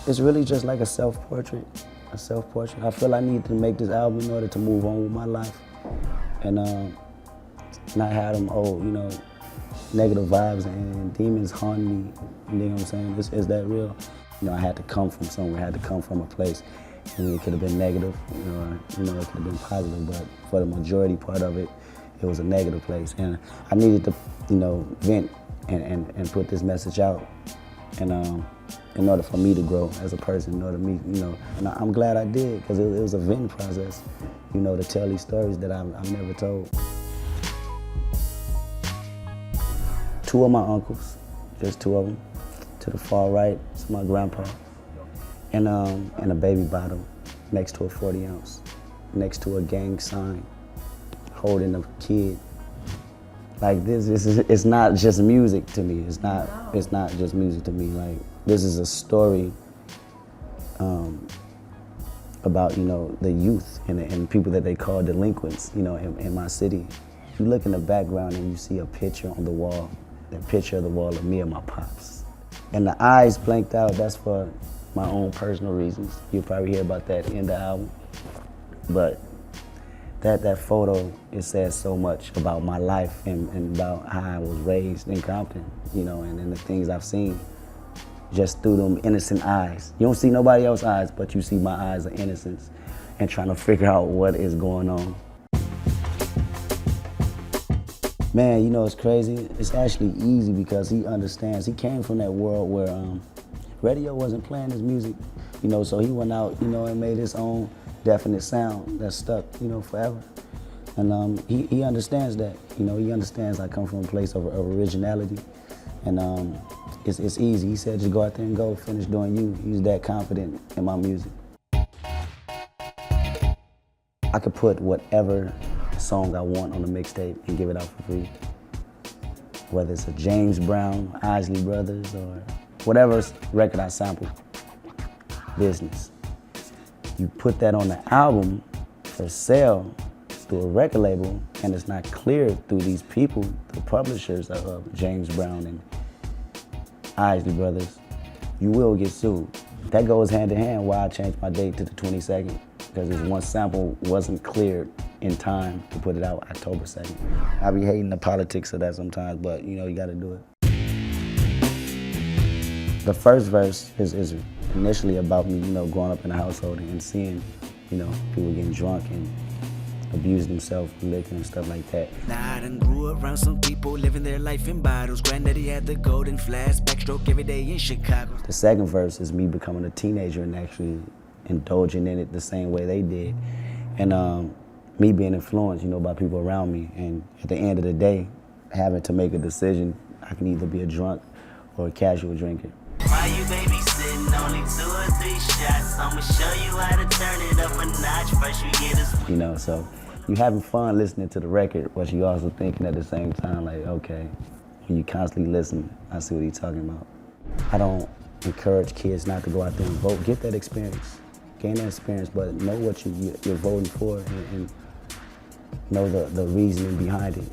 It's really just like a self-portrait, I feel I need to make this album in order to move on with my life and not have them old, negative vibes and demons haunting me. You know what I'm saying? Is that real? I had to come from somewhere, I had to come from a place. And it could have been negative, it could have been positive, but for the majority part of it, it was a negative place. And I needed to, vent and put this message out. And in order for me to grow as a person, in order for me, and I'm glad I did, because it was a venting process, to tell these stories that I've never told. 2 of my uncles, just 2 of them. To the far right, it's my grandpa. And a baby bottle next to a 40 ounce, next to a gang sign, holding a kid. Like it's not just music to me. It's not just music to me. Like, this is a story about, the youth and people that they call delinquents, in my city. You look in the background and you see a picture on the wall, the picture of the wall of me and my pops. And the eyes blanked out, that's for my own personal reasons. You'll probably hear about that in the album. But that photo, it says so much about my life and about how I was raised in Compton, and the things I've seen just through them innocent eyes. You don't see nobody else's eyes, but you see my eyes of innocence and trying to figure out what is going on. Man, it's crazy. It's actually easy because he understands. He came from that world where radio wasn't playing his music, so he went out, and made his own definite sound that stuck, forever. And he understands that, he understands I come from a place of originality. And it's easy. He said, just go out there and go, finish doing you. He's that confident in my music. I could put whatever song I want on the mixtape and give it out for free. Whether it's a James Brown, Isley Brothers, or whatever record I sample, business. You put that on the album for sale through a record label, and it's not cleared through these people, the publishers of James Brown and Isley Brothers, you will get sued. That goes hand in hand why I changed my date to the 22nd, because this one sample wasn't cleared in time to put it out October 2nd. I be hating the politics of that sometimes, but you gotta do it. The first verse is initially about me, growing up in a household and seeing, people getting drunk and abuse themselves, liquor and stuff like that. Now I done grew around some people living their life in bottles. Granddaddy had the golden flash, backstroke every day in Chicago. The second verse is me becoming a teenager and actually indulging in it the same way they did. And me being influenced, by people around me. And at the end of the day, having to make a decision, I can either be a drunk or a casual drinker. Why you babysitting? Only 2 or 3 shots. I'ma show you how to turn it up a notch. First you get a... So you having fun listening to the record, but you also thinking at the same time, like, okay, when you constantly listen, I see what he's talking about. I don't encourage kids not to go out there and vote. Get that experience. Gain that experience, but know what you're voting for and know the reasoning behind it.